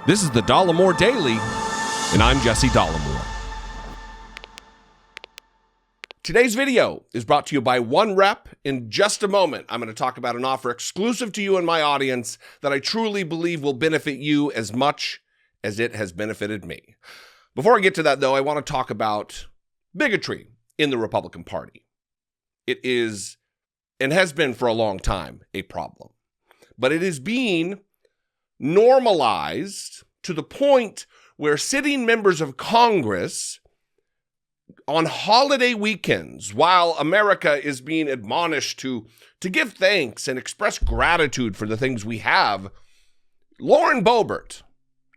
This is the Dollemore Daily, and I'm Jesse Dollemore. Today's video is brought to you by OneRep. In just a moment, I'm going to talk about an offer exclusive to you and my audience that I truly believe will benefit you as much as it has benefited me. Before I get to that, though, I want to talk about bigotry in the Republican Party. It is, and has been for a long time, a problem. But it is being normalized to the point where sitting members of Congress on holiday weekends, while America is being admonished to give thanks and express gratitude for the things we have, Lauren Boebert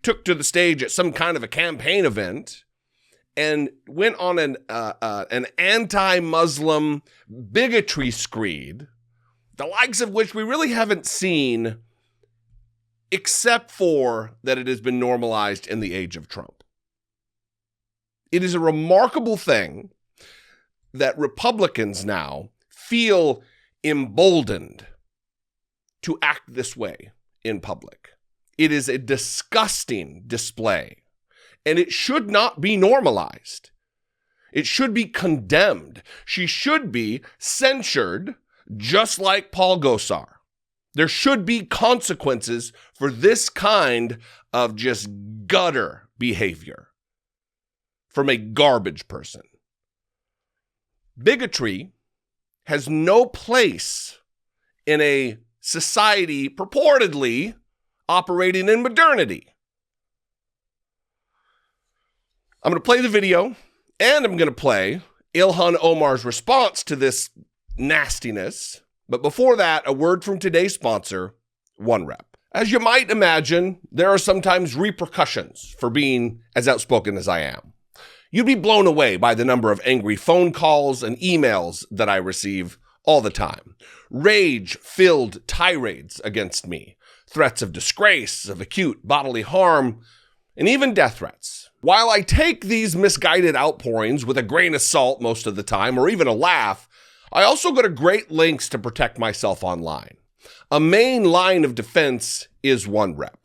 took to the stage at some kind of a campaign event and went on an anti-Muslim bigotry screed, the likes of which we really haven't seen, except for that it has been normalized in the age of Trump. It is a remarkable thing that Republicans now feel emboldened to act this way in public. It is a disgusting display, and it should not be normalized. It should be condemned. She should be censured, just like Paul Gosar. There should be consequences for this kind of just gutter behavior from a garbage person. Bigotry has no place in a society purportedly operating in modernity. I'm going to play the video, and I'm going to play Ilhan Omar's response to this nastiness. But before that, a word from today's sponsor, OneRep. As you might imagine, there are sometimes repercussions for being as outspoken as I am. You'd be blown away by the number of angry phone calls and emails that I receive all the time. Rage-filled tirades against me, threats of disgrace, of acute bodily harm, and even death threats. While I take these misguided outpourings with a grain of salt most of the time, or even a laugh, I also go to great lengths to protect myself online. A main line of defense is OneRep.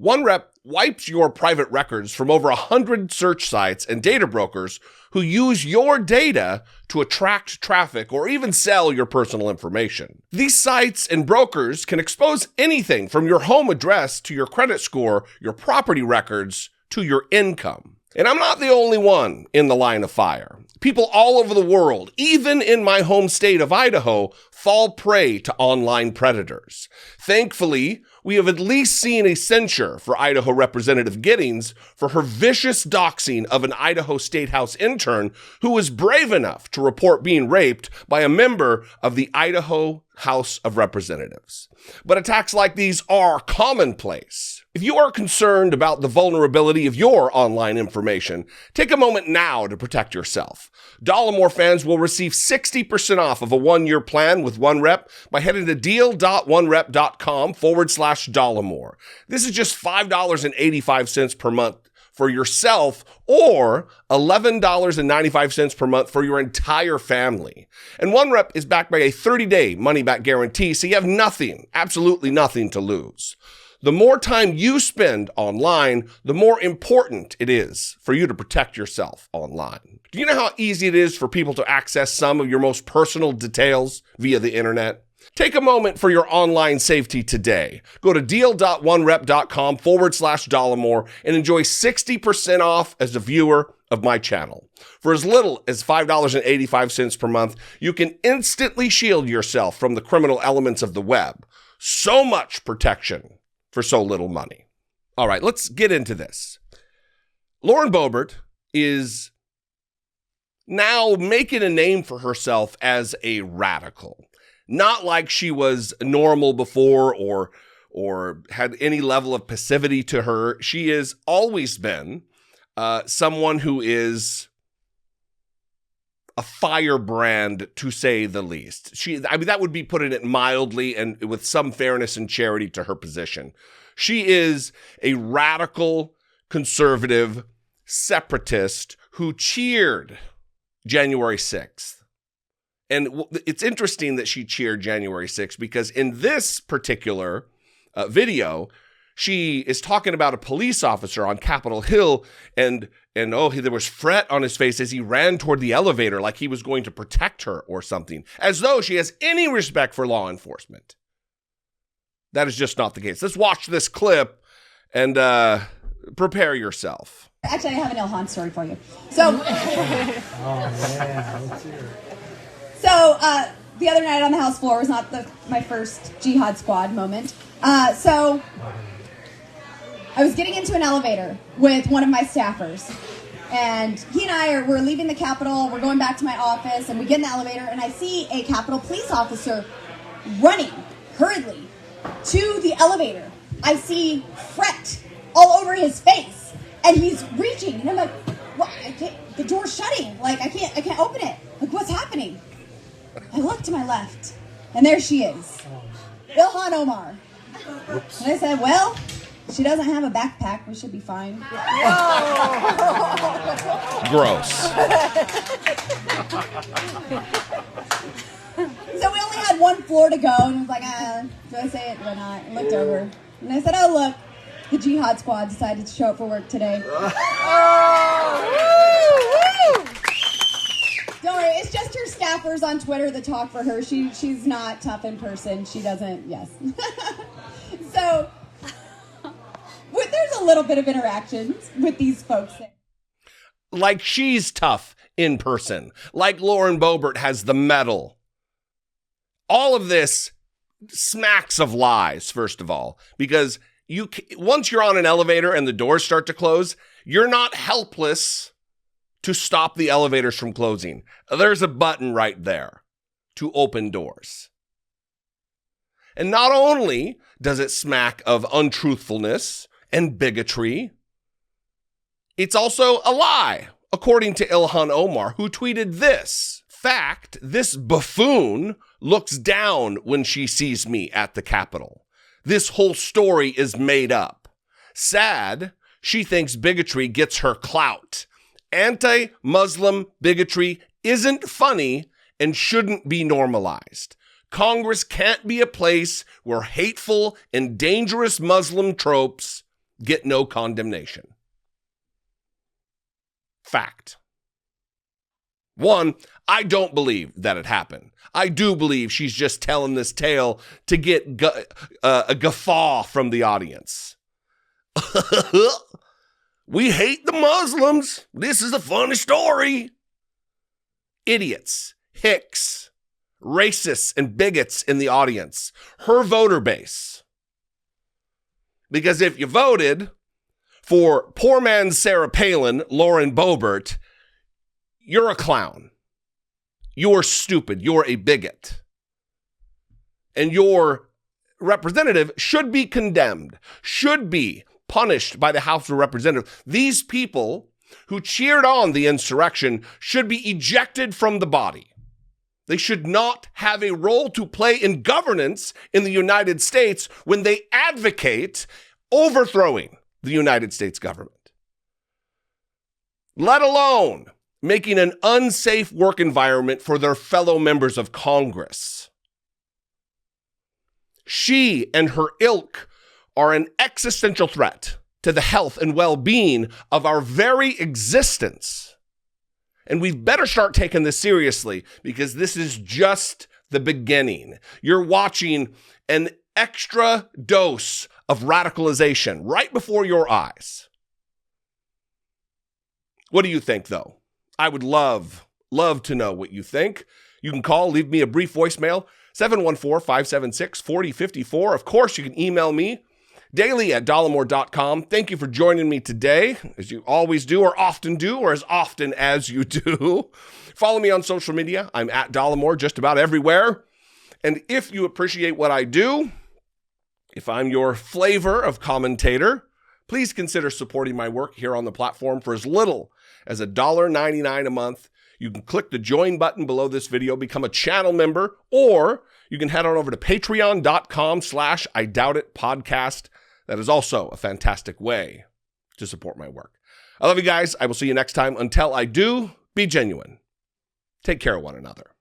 OneRep wipes your private records from over 100 search sites and data brokers who use your data to attract traffic or even sell your personal information. These sites and brokers can expose anything from your home address to your credit score, your property records, to your income. And I'm not the only one in the line of fire. People all over the world, even in my home state of Idaho, fall prey to online predators. Thankfully, we have at least seen a censure for Idaho Representative Giddings for her vicious doxing of an Idaho State House intern who was brave enough to report being raped by a member of the Idaho House of Representatives. But attacks like these are commonplace. If you are concerned about the vulnerability of your online information, take a moment now to protect yourself. Dollemore fans will receive 60% off of a one-year plan with OneRep by heading to deal.onerep.com/Dollemore. This is just $5.85 per month for yourself or $11.95 per month for your entire family. And OneRep is backed by a 30-day money-back guarantee, so you have nothing, absolutely nothing to lose. The more time you spend online, the more important it is for you to protect yourself online. Do you know how easy it is for people to access some of your most personal details via the internet? Take a moment for your online safety today. Go to deal.onerep.com/Dollemore and enjoy 60% off as a viewer of my channel. For as little as $5.85 per month, you can instantly shield yourself from the criminal elements of the web. So much protection for so little money. All right, let's get into this. Lauren Boebert is now making a name for herself as a radical. Not like she was normal before or had any level of passivity to her. She has always been someone who is a firebrand, to say the least. That would be putting it mildly and with some fairness and charity to her position. She is a radical, conservative, separatist who cheered January 6th. And it's interesting that she cheered January 6th because in this particular video, she is talking about a police officer on Capitol Hill, and there was fret on his face as he ran toward the elevator like he was going to protect her or something, as though she has any respect for law enforcement. That is just not the case. Let's watch this clip and prepare yourself. Actually, I have an Ilhan story for you. So, the other night on the House floor was not my first jihad squad moment. So I was getting into an elevator with one of my staffers, and he and I we're leaving the Capitol. We're going back to my office, and we get in the elevator, and I see a Capitol police officer running hurriedly to the elevator. I see fret all over his face, and he's reaching, and I'm like, "What? The door's shutting. Like I can't open it. Like what's happening?" I look to my left, and there she is, Ilhan Omar. Whoops. And I said, "Well, she doesn't have a backpack. We should be fine." Gross. So we only had one floor to go, and I was like, do I say it or not? I looked over, and I said, "Oh, look, the Jihad Squad decided to show up for work today." Don't worry, it's just her staffers on Twitter that talk for her. She's not tough in person. She doesn't, yes. So, there's a little bit of interaction with these folks. Like she's tough in person. Like Lauren Boebert has the medal. All of this smacks of lies, first of all, because once you're on an elevator and the doors start to close, you're not helpless to stop the elevators from closing. There's a button right there to open doors. And not only does it smack of untruthfulness and bigotry, it's also a lie, according to Ilhan Omar, who tweeted this: "Fact, this buffoon looks down when she sees me at the Capitol. This whole story is made up. Sad, she thinks bigotry gets her clout. Anti-Muslim bigotry isn't funny and shouldn't be normalized. Congress can't be a place where hateful and dangerous Muslim tropes get no condemnation." Fact. One, I don't believe that it happened. I do believe she's just telling this tale to get a guffaw from the audience. We hate the Muslims. This is a funny story. Idiots, hicks, racists, and bigots in the audience. Her voter base. Because if you voted for poor man's Sarah Palin, Lauren Boebert, you're a clown. You're stupid. You're a bigot. And your representative should be condemned, should be punished by the House of Representatives. These people who cheered on the insurrection should be ejected from the body. They should not have a role to play in governance in the United States when they advocate overthrowing the United States government, let alone making an unsafe work environment for their fellow members of Congress. She and her ilk are an existential threat to the health and well-being of our very existence. And we've better start taking this seriously, because this is just the beginning. You're watching an extra dose of radicalization right before your eyes. What do you think, though? I would love to know what you think. You can call, leave me a brief voicemail, 714-576-4054. Of course, you can email me daily at dollemore.com. Thank you for joining me today, as you always do, or often do, or as often as you do. Follow me on social media. I'm at Dollemore just about everywhere. And if you appreciate what I do, if I'm your flavor of commentator, please consider supporting my work here on the platform for as little as $1.99 a month. You can click the join button below this video, become a channel member, or you can head on over to patreon.com/IDoubtIt podcast. That is also a fantastic way to support my work. I love you guys. I will see you next time. Until I do, be genuine. Take care of one another.